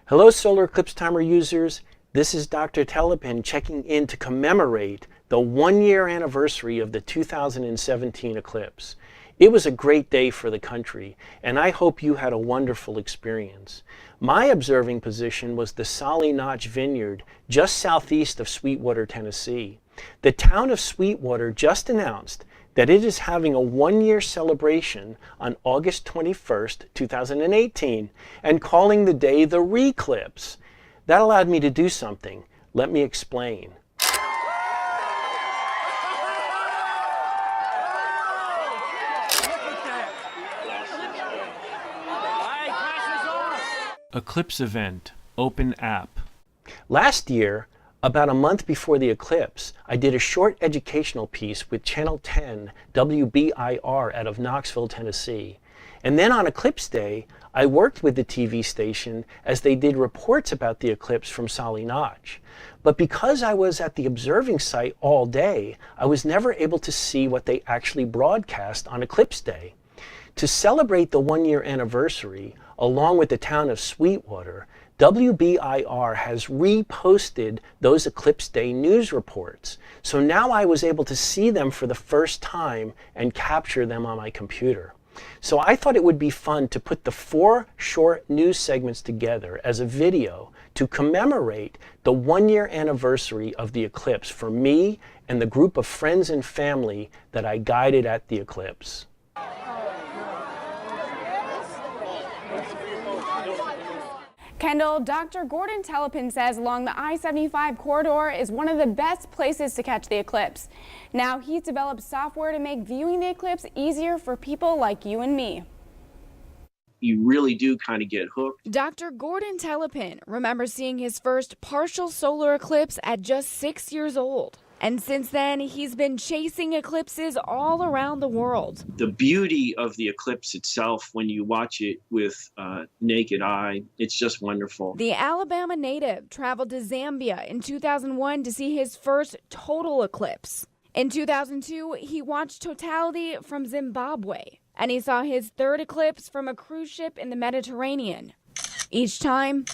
Hello Solar Eclipse Timer users, this is Dr. Telepin checking in to commemorate the 1-year anniversary of the 2017 eclipse. It was a great day for the country, and I hope you had a wonderful experience. My observing position was the Tsali Notch Vineyard, just southeast of Sweetwater, Tennessee. The town of Sweetwater just announced that it is having a 1-year celebration on August 21st, 2018, and calling the day the Reclipse. That allowed me to do something. Let me explain. Eclipse event, open app. Last year, about a month before the eclipse, I did a short educational piece with Channel 10 WBIR out of Knoxville, Tennessee. And then on Eclipse Day, I worked with the TV station as they did reports about the eclipse from Tsali Notch. But because I was at the observing site all day, I was never able to see what they actually broadcast on Eclipse Day. To celebrate the 1-year anniversary, along with the town of Sweetwater, WBIR has reposted those Eclipse Day news reports. So now I was able to see them for the first time and capture them on my computer. So I thought it would be fun to put the 4 short news segments together as a video to commemorate the 1-year anniversary of the eclipse for me and the group of friends and family that I guided at the eclipse. Kendall, Dr. Gordon Telepin says along the I-75 corridor is one of the best places to catch the eclipse. Now he's developed software to make viewing the eclipse easier for people like you and me. You really do kind of get hooked. Dr. Gordon Telepin remembers seeing his first partial solar eclipse at just 6 years old. And since then, he's been chasing eclipses all around the world. The beauty of the eclipse itself, when you watch it with naked eye, it's just wonderful. The Alabama native traveled to Zambia in 2001 to see his first total eclipse. In 2002, he watched totality from Zimbabwe, and he saw his third eclipse from a cruise ship in the Mediterranean. Each time,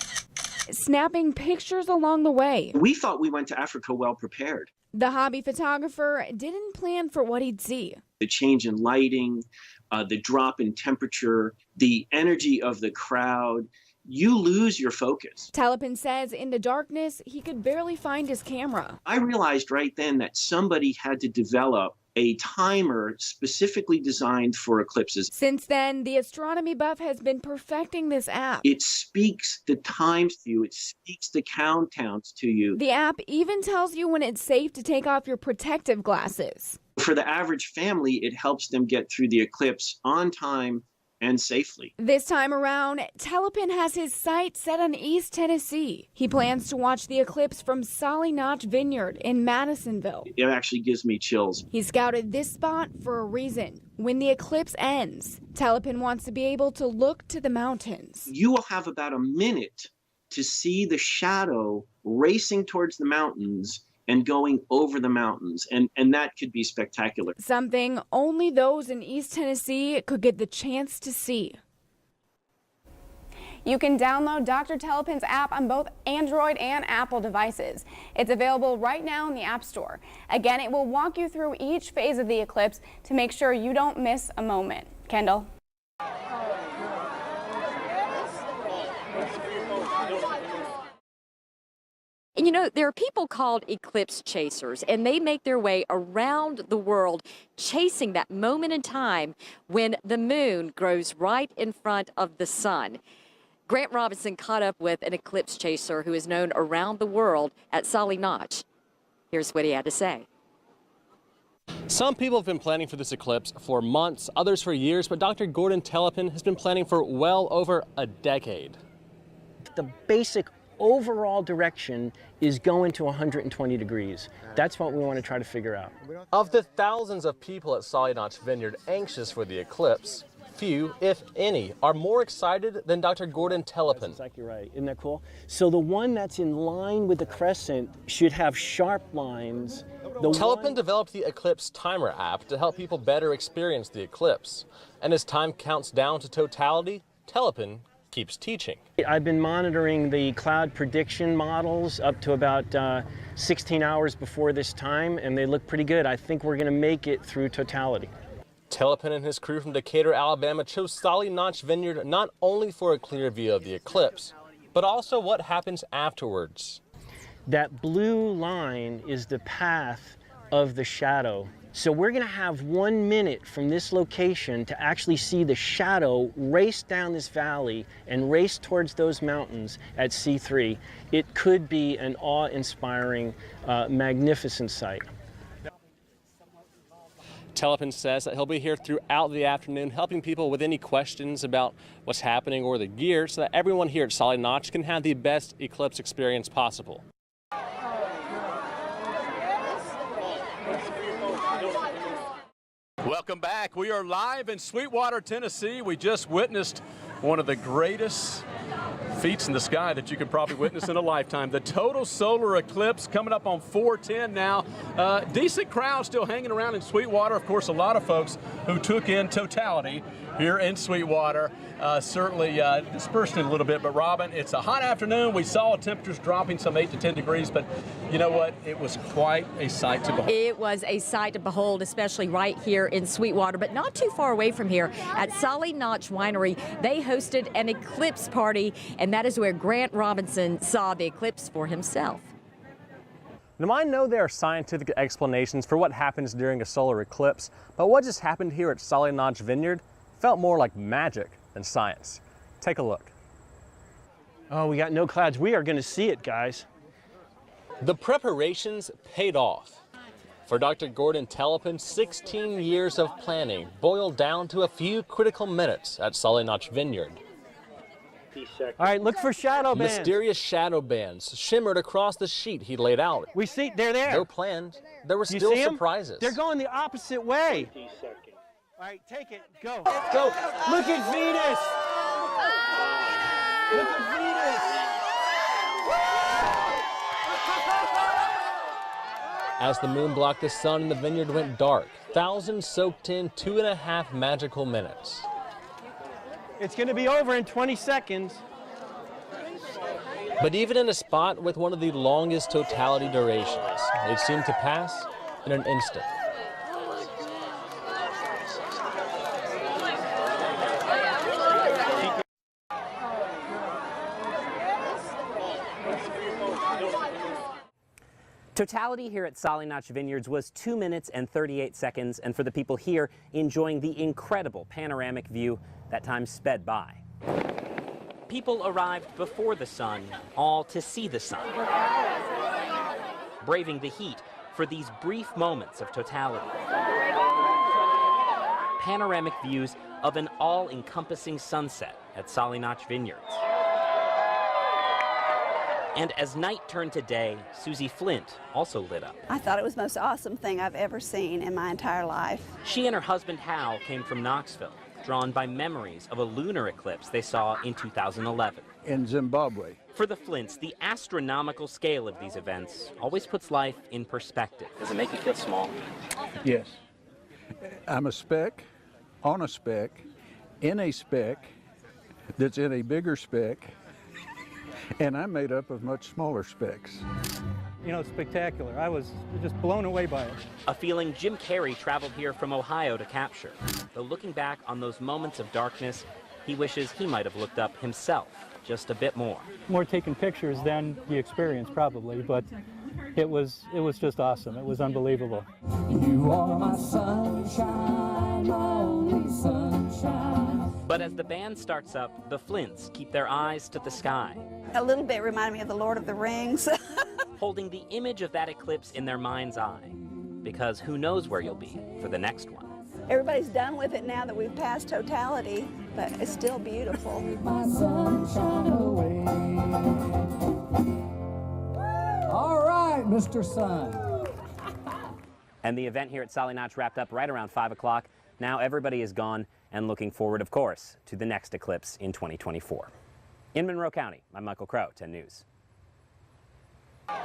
snapping pictures along the way. We thought we went to Africa well prepared. The hobby photographer didn't plan for what he'd see. The change in lighting, the drop in temperature, the energy of the crowd, you lose your focus. Telepin says in the darkness, he could barely find his camera. I realized right then that somebody had to develop a timer specifically designed for eclipses. Since then, the astronomy buff has been perfecting this app. It speaks the times to you. It speaks the countdowns to you. The app even tells you when it's safe to take off your protective glasses. For the average family, it helps them get through the eclipse on time and safely. This time around, Telepin has his sights set on East Tennessee. He plans to watch the eclipse from Tsali Notch Vineyard in Madisonville. It actually gives me chills. He scouted this spot for a reason. When the eclipse ends, Telepin wants to be able to look to the mountains. You will have about a minute to see the shadow racing towards the mountains and going over the mountains, and that could be spectacular. Something only those in East Tennessee could get the chance to see. You can download Dr. Telepin's app on both Android and Apple devices. It's available right now in the App Store. Again, it will walk you through each phase of the eclipse to make sure you don't miss a moment. Kendall? And you know, there are people called eclipse chasers, and they make their way around the world chasing that moment in time when the moon grows right in front of the sun. Grant Robinson caught up with an eclipse chaser who is known around the world at Tsali Notch. Here's what he had to say. Some people have been planning for this eclipse for months, others for years, but Dr. Gordon Telepin has been planning for well over a decade. The basic overall direction is going to 120 degrees. That's what we want to try to figure out. Of the thousands of people at Tsali Notch Vineyard anxious for the eclipse, few, if any, are more excited than Dr. Gordon Telepin. That's exactly right. Isn't that cool? So the one that's in line with the crescent should have sharp lines. Telepin developed the Eclipse Timer app to help people better experience the eclipse. And as time counts down to totality, Telepin keeps teaching. I've been monitoring the cloud prediction models up to about 16 hours before this time, and they look pretty good. I think we're going to make it through totality. Tellepin and his crew from Decatur, Alabama chose Tsali Notch Vineyard not only for a clear view of the eclipse, but also what happens afterwards. That blue line is the path of the shadow. So we're going to have 1 minute from this location to actually see the shadow race down this valley and race towards those mountains at C3. It could be an awe-inspiring, magnificent sight. Tellepin says that he'll be here throughout the afternoon helping people with any questions about what's happening or the gear so that everyone here at Tsali Notch can have the best eclipse experience possible. Welcome back. We are live in Sweetwater, Tennessee. We just witnessed one of the greatest feats in the sky that you could probably witness in a lifetime. The total solar eclipse coming up on 4:10 now. Decent crowd still hanging around in Sweetwater. Of course, a lot of folks who took in totality here in Sweetwater. Certainly dispersed it a little bit, but Robin, it's a hot afternoon. We saw temperatures dropping some 8 to 10 degrees, but you know what? It was quite a sight to behold. It was a sight to behold, especially right here in Sweetwater, but not too far away from here at Tsali Notch Winery. They hosted an eclipse party, and that is where Grant Robinson saw the eclipse for himself. Now, I know there are scientific explanations for what happens during a solar eclipse, but what just happened here at Tsali Notch Vineyard felt more like magic than science. Take a look. Oh, we got no clouds. We are going to see it, guys. The preparations paid off. For Dr. Gordon Tellepin, 16 years of planning boiled down to a few critical minutes at Tsali Notch Vineyard. All right, look for shadow bands. Mysterious shadow bands shimmered across the sheet he laid out. We see, they're there. No planned. There were You still see 'em? surprises. They're going the opposite way. All right, take it. Go. Go. Look at Venus. Look at Venus. As the moon blocked the sun and the vineyard went dark, thousands soaked in 2.5 magical minutes. It's going to be over in 20 seconds. But even in a spot with one of the longest totality durations, it seemed to pass in an instant. Totality here at Tsali Notch Vineyards was 2 minutes and 38 seconds, and for the people here enjoying the incredible panoramic view, that time sped by. People arrived before the sun, all to see the sun, braving the heat for these brief moments of totality. Panoramic views of an all-encompassing sunset at Tsali Notch Vineyards. And as night turned to day, Susie Flint also lit up. I thought it was the most awesome thing I've ever seen in my entire life. She and her husband Hal came from Knoxville, drawn by memories of a lunar eclipse they saw in 2011. In Zimbabwe. For the Flints, the astronomical scale of these events always puts life in perspective. Does it make you feel small? Yes. I'm a speck on a speck in a speck that's in a bigger speck, and I'm made up of much smaller specks. You know, it's spectacular. I was just blown away by it. A feeling Jim Carrey traveled here from Ohio to capture. Though looking back on those moments of darkness, he wishes he might have looked up himself just a bit more. More taking pictures than the experience, probably, but it was just awesome. It was unbelievable. You are my sunshine, my only sunshine. But as the band starts up, the Flints keep their eyes to the sky. A little bit reminded me of the Lord of the Rings. Holding the image of that eclipse in their mind's eye. Because who knows where you'll be for the next one. Everybody's done with it now that we've passed totality, but it's still beautiful. My sunshine away. All right, Mr. Sun. And the event here at Tsali Notch wrapped up right around 5 o'clock. Now everybody is gone and looking forward, of course, to the next eclipse in 2024. In Monroe County, I'm Michael Crow, 10 News. Oh,